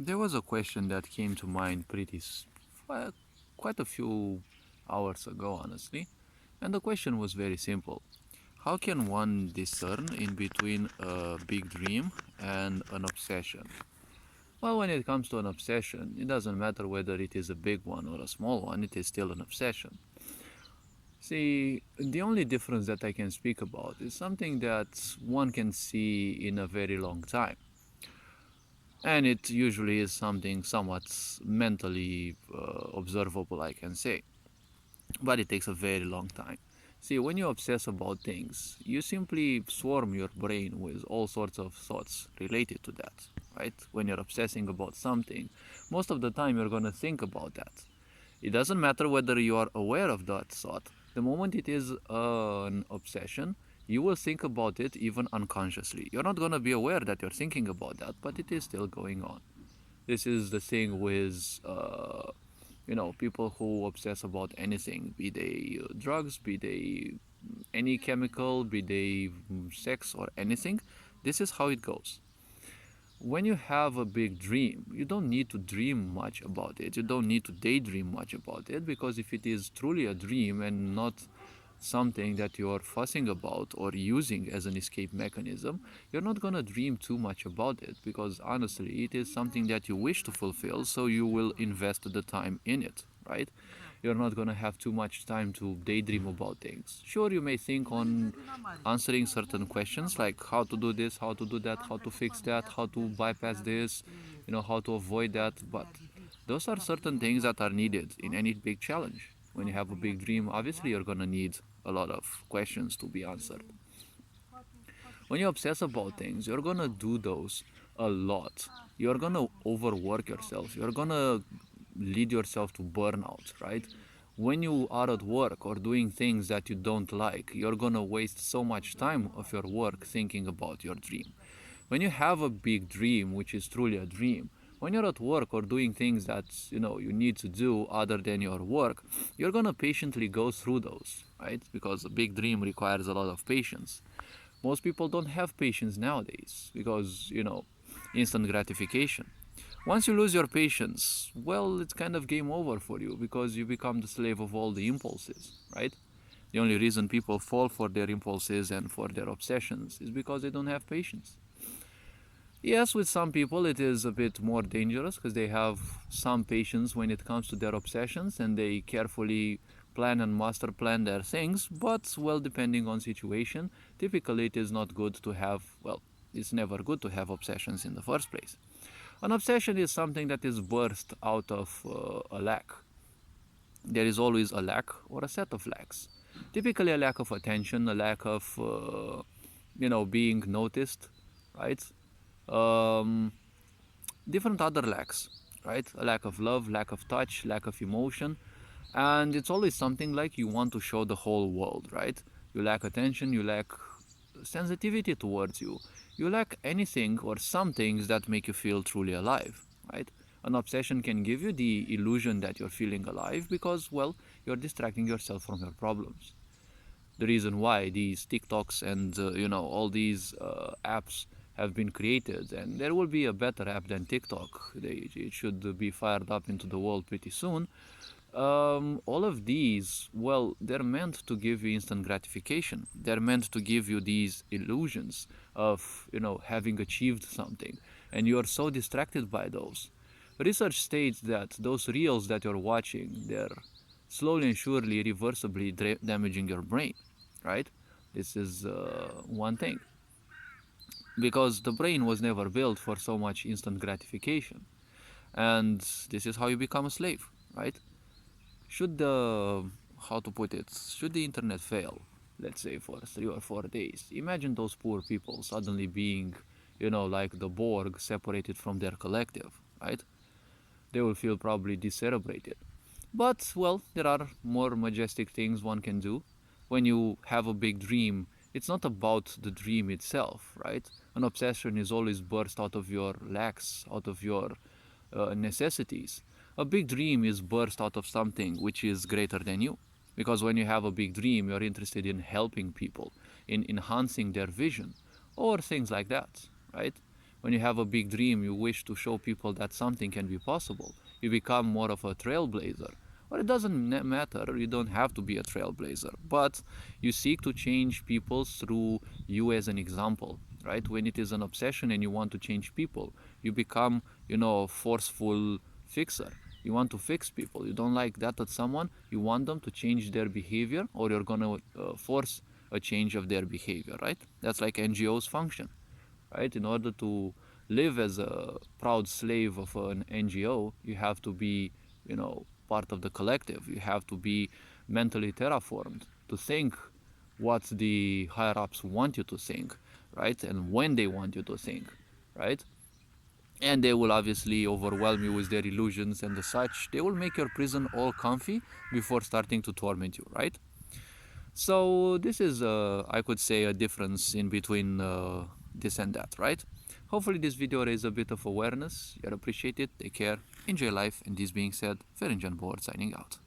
There was a question that came to mind quite a few hours ago, honestly. And the question was very simple. How can one discern in between a big dream and an obsession? Well, when it comes to an obsession, it doesn't matter whether it is a big one or a small one, it is still an obsession. See, the only difference that I can speak about is something that one can see in a very long time. And it usually is something somewhat mentally observable, I can say. But it takes a very long time. See, when you obsess about things, you simply swarm your brain with all sorts of thoughts related to that, right? When you're obsessing about something, most of the time you're going to think about that. It doesn't matter whether you are aware of that thought. The moment it is an obsession, you will think about it even unconsciously. You're not going to be aware that you're thinking about that, but it is still going on. This is the thing with people who obsess about anything, be they drugs, be they any chemical, be they sex or anything. This is how it goes. When you have a big dream, you don't need to dream much about it. You don't need to daydream much about it, because if it is truly a dream and not something that you're fussing about or using as an escape mechanism, you're not going to dream too much about it, because honestly, it is something that you wish to fulfill, so you will invest the time in it, right? You're not going to have too much time to daydream about things. Sure, you may think on answering certain questions like how to do this, how to do that, how to fix that, how to bypass this, how to avoid that, but those are certain things that are needed in any big challenge. When you have a big dream, obviously you're going to need a lot of questions to be answered. When you obsess about things, you're going to do those a lot. You're going to overwork yourself. You're going to lead yourself to burnout, right? When you are at work or doing things that you don't like, you're going to waste so much time of your work thinking about your dream. When you have a big dream, which is truly a dream, when you're at work or doing things that you need to do other than your work, you're going to patiently go through those, right? Because a big dream requires a lot of patience. Most people don't have patience nowadays because instant gratification. Once you lose your patience, well, it's kind of game over for you, because you become the slave of all the impulses, right? The only reason people fall for their impulses and for their obsessions is because they don't have patience. Yes, with some people it is a bit more dangerous because they have some patience when it comes to their obsessions, and they carefully plan and master plan their things, but well, depending on situation, typically it is not good to have, well, it's never good to have obsessions in the first place. An obsession is something that is birthed out of a lack. There is always a lack or a set of lacks. Typically a lack of attention, a lack of being noticed, right? um, Different other lacks, right? A lack of love, lack of touch, lack of emotion. And it's always something like you want to show the whole world, right? You lack attention, you lack sensitivity towards you lack anything or some things that make you feel truly alive, right? An obsession can give you the illusion that you're feeling alive because, well, you're distracting yourself from your problems. The reason why these TikToks and all these apps have been created, and there will be a better app than TikTok. It should be fired up into the world pretty soon. All of these, well, they're meant to give you instant gratification. They're meant to give you these illusions of having achieved something, and you're so distracted by those. Research states that those reels that you're watching, they're slowly and surely irreversibly damaging your brain, right? This is one thing, because the brain was never built for so much instant gratification, and this is how you become a slave, right? Should the how to put it, should the internet fail, let's say for 3 or 4 days, imagine those poor people suddenly being like the Borg, separated from their collective, right? They will feel probably decerebrated. But, well, there are more majestic things one can do. When you have a big dream, it's not about the dream itself, right? An obsession is always burst out of your lacks, out of your necessities. A big dream is burst out of something which is greater than you. Because when you have a big dream, you're interested in helping people, in enhancing their vision, or things like that, right? When you have a big dream, you wish to show people that something can be possible. You become more of a trailblazer. Or it doesn't matter, you don't have to be a trailblazer, but you seek to change people through you as an example, right? When it is an obsession and you want to change people, you become, a forceful fixer. You want to fix people. You don't like that at someone, you want them to change their behavior, or you're gonna force a change of their behavior, right? That's like NGOs function, right? In order to live as a proud slave of an NGO, you have to be, part of the collective. You have to be mentally terraformed to think what the higher ups want you to think, right? And when they want you to think, right? And they will obviously overwhelm you with their illusions and the such. They will make your prison all comfy before starting to torment you, right? So this is, I could say, a difference in between this and that, right? Hopefully this video raised a bit of awareness. You'd appreciate it. Take care, enjoy life, and this being said, Ferenjan Board signing out.